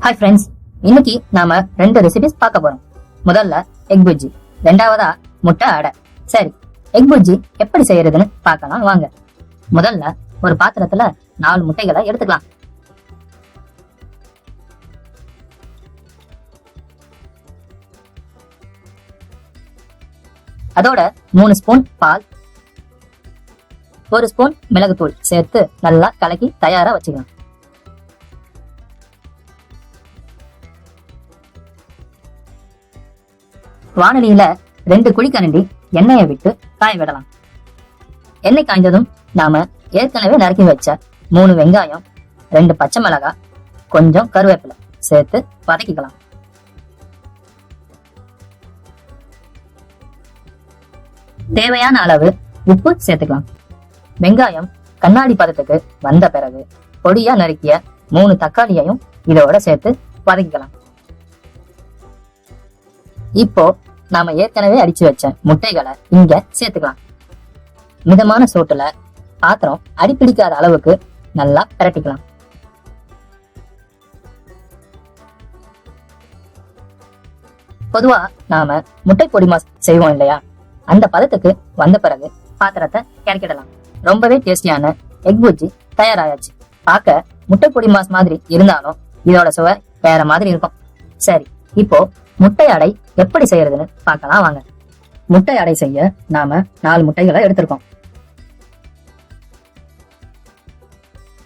Hi friends, இன்னைக்கு நாம 2 recipes பார்க்க போறோம். முதல்ல எக் புர்ஜி, ரெண்டாவதா முட்டை அடை. சரி, எக் புர்ஜி எப்படி செய்யறதுன்னு பார்க்கலாம் வாங்க. முதல்ல ஒரு பாத்திரத்துல 4 முட்டைகளை எடுத்துக்கலாம். அதோட 3 ஸ்பூன் பால், 1 ஸ்பூன் மிளகுத்தூள் சேர்த்து நல்லா கலக்கி தயாரா வச்சுக்கலாம். வானலியில 2 குழிக்கரண்டி எண்ணெயை விட்டு காய விடலாம். எண்ணெய் காய்ந்ததும் நாம ஏற்கனவே நறுக்கி வச்ச 3 வெங்காயம், 2 பச்சை மிளகாய், கொஞ்சம் கருவேப்பிலை சேர்த்து வதக்கிக்கலாம். தேவையான அளவு உப்பு சேர்த்துக்கலாம். வெங்காயம் கண்ணாடி பதத்துக்கு வந்த பிறகு பொடியா நறுக்கிய 3 தக்காளியையும் இதோட சேர்த்து வதக்கிக்கலாம். இப்போ நாம ஏற்கனவே அடிச்சு வச்ச முட்டைகளை இங்க சேர்த்துக்கலாம். மிதமான சூட்டுல பாத்திரம் அடிப்பிடிக்காத அளவுக்கு நல்லா பிரட்டிக்கலாம். பொதுவா நாம முட்டை பொடி மாஸ் செய்வோம் இல்லையா, அந்த பதத்துக்கு வந்த பிறகு பாத்திரத்தை இறக்கிடலாம். ரொம்பவே டேஸ்டியான எக் புர்ஜி தயாராயாச்சு. பார்க்க முட்டை பொடி மாஸ் மாதிரி இருந்தாலும் இதோட சுவை வேற மாதிரி இருக்கும். சரி, இப்போ முட்டை அடை எப்படி செய்யறதுன்னு பார்க்கலாம் வாங்க. முட்டை அடை செய்ய நாம 4 முட்டைகளை எடுத்திருக்கோம்.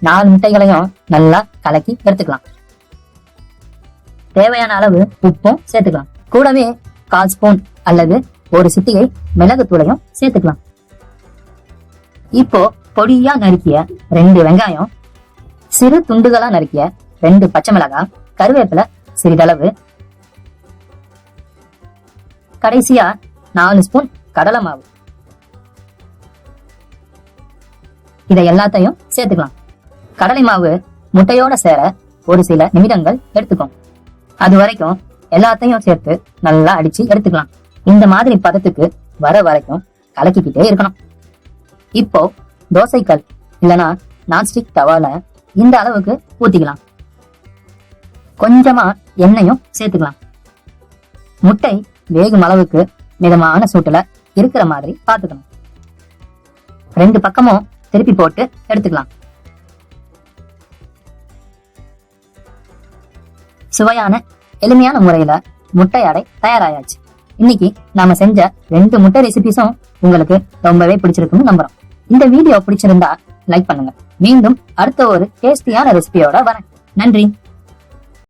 4 முட்டைகளையும் நல்லா கலக்கி எடுத்துக்கலாம். தேவையான அளவு உப்பும் சேர்த்துக்கலாம். கூடவே 1/4 ஸ்பூன் அல்லது 1 சிட்டிகை மிளகு தூளையும் சேர்த்துக்கலாம். இப்போ பொடியா நறுக்கிய 2 வெங்காயம், சிறு துண்டுகளா நறுக்கிய 2 பச்சை மிளகாய், கருவேப்பிலை சிறிதளவு, கடைசியா 4 ஸ்பூன் கடலை மாவு, இதை எல்லாத்தையும் சேர்த்துக்கலாம். கடலை மாவு முட்டையோட சேர ஒரு சில நிமிடங்கள் எடுத்துக்கும். அது வரைக்கும் எல்லாத்தையும் சேர்த்து நல்லா அடிச்சு எடுத்துக்கலாம். இந்த மாதிரி பதத்துக்கு வர வரைக்கும் கலக்கிக்கிட்டே இருக்கணும். இப்போ தோசைக்கல் இல்லனா நான்ஸ்டிக் தவால இந்த அளவுக்கு ஊத்திக்கலாம். கொஞ்சமா எண்ணெயும் சேர்த்துக்கலாம். முட்டை வேகும் அளவுக்கு மிதமான சூட்டுல இருக்கிற மாதிரி பாத்துக்கணும். 2 பக்கமும் திருப்பி போட்டு எடுத்துக்கலாம். சுவையான எளிமையான முறையில முட்டை அடை தயாராயாச்சு. இன்னைக்கு நாம செஞ்ச 2 முட்டை ரெசிபிஸும் உங்களுக்கு ரொம்பவே பிடிச்சிருக்குன்னு நம்புறோம். இந்த வீடியோ பிடிச்சிருந்தா லைக் பண்ணுங்க. மீண்டும் அடுத்த ஒரு டேஸ்டியான ரெசிபியோட வரேன். நன்றி.